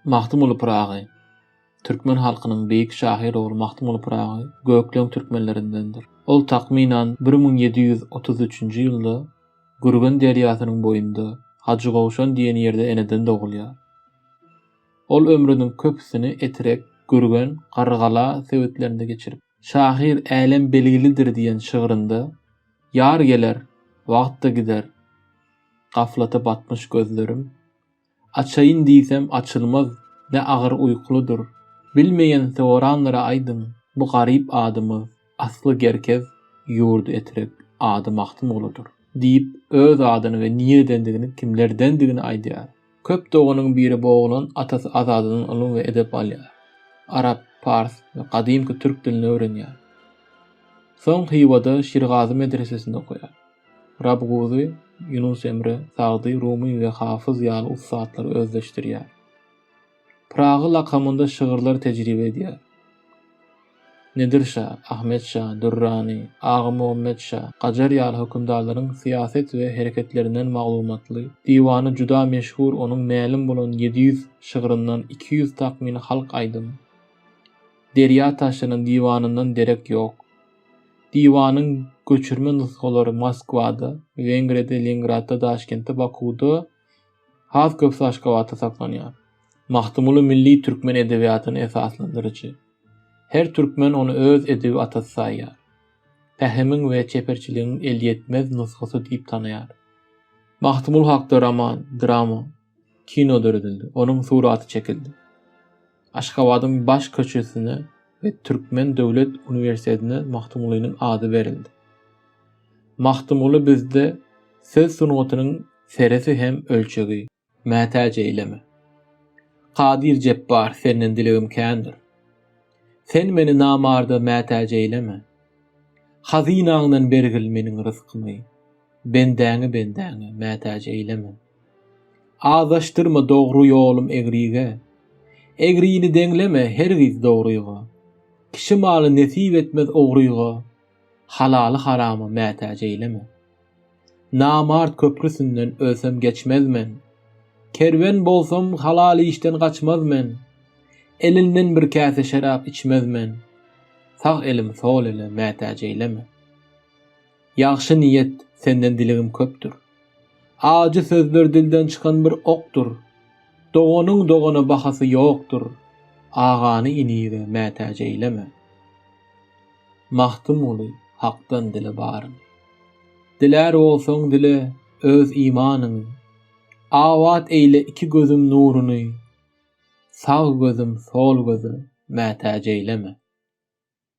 Mahtumulu Pıragy. Türkmen halkynyň beýik şahyry bolan Mahtumulu Pıragy Göklen türkmenlerindendir. Ol takminan 1733-nji ýylda Gürgen derýasynyň boýunda Hajygowşan diýen ýerde eneden dogulýar. Ol ömrüniň köpüsini Etirek, Gürgen, Gargala sebetlerinde geçirip, şahyr älen belgilidir diýen şygyrynda ýar geler, wagt da gider, gaflata batmış gözlerim, açayın diýsem açylmaz, ne agyr uykuludur. Bilmeýän soranlara aydyn, bu garyp adymyz, asly gerkez ýurdu Etirek ady Mahtumuludur diýip öz adyny we niýedendigini, kimlerdendigini aýdýar. Köp doganyň biri boğulan atasy azadynyň ulum we edep alýar. Arap, Pars we gadymky türk dilini öwrenýär. Soň Hywada Şirgazy medresesinde okuýar. Rabguzy, Yunus Emre, Sagdy, Rumi we Hafyz ýaly ustatlary özleşdirýär. Pıragy lakamynda şygyrlar tejribe edýär. Nedir Şah, Ahmet Şah, Durrani, Ağa Muhammed Şah, Gajar ýaly hökümdarlaryň siýaset we hereketlerinden maglumatly, diwany juda meşhur onuň mälim bolan 700 şygyryndan 200 takmini halk aýdym. Derya taşynyň diwanyndan derek ýok. Diwanyň göçürme nusgalary Moskwada, Wengriýede, Leningradda, Daşkentde, Bakuda, Hazköp Aşgabatda saklanýar. Mahtumulu milli türkmen edebiýatyny esaslandyrjy. Her türkmen onu öz edebi atasy saýýar. Pähemiň we çeperçiligiň elýetmez nusgasy diýip tanaýar. Mahtumul hakda roman, drama, kino döredildi. Onuň suraty çekildi. Aşgabatyň baş köçesine ve Türkmen Döwlet Uniwersitetine Mahtumulu'nun ady berildi. Mahtumulu bizde söz sunugatynyň seresi hem ölçegi, mätäje eyleme. Kadir Jebbar, senden dilegim kändir. Sen meni namarda mätäje eyleme. Hazinaňdan bergil meniň rızkymy. Bendäňi mätäje eyleme. Azaşdyrma dogry ýolum egrige. Egriýini deňleme hergiz dogryga. Kişi maly nesip etmez ogryga. Halaly haramy mätäje eyleme. Namart köprüsünden ölsem geçmezmen. Kerwen bolsam halaly işden gaçmazmen. Elinden bir käse şerap içmezmen. Sag elim sol ele mätäje eyleme. Ýagşy niýet senden dilegim köpdür. Ajy sözler dilden çykan bir okdur. Doganyň dogana bahasy ýokdur. Agany iniýe mätäje eyleme. Mahtumulu hakdan dile baryn. Diler bolsaň dile öz imanyny. Awat eyle iki gözüm nuruny. Sağ gözüm sol gözü mätäje eyleme.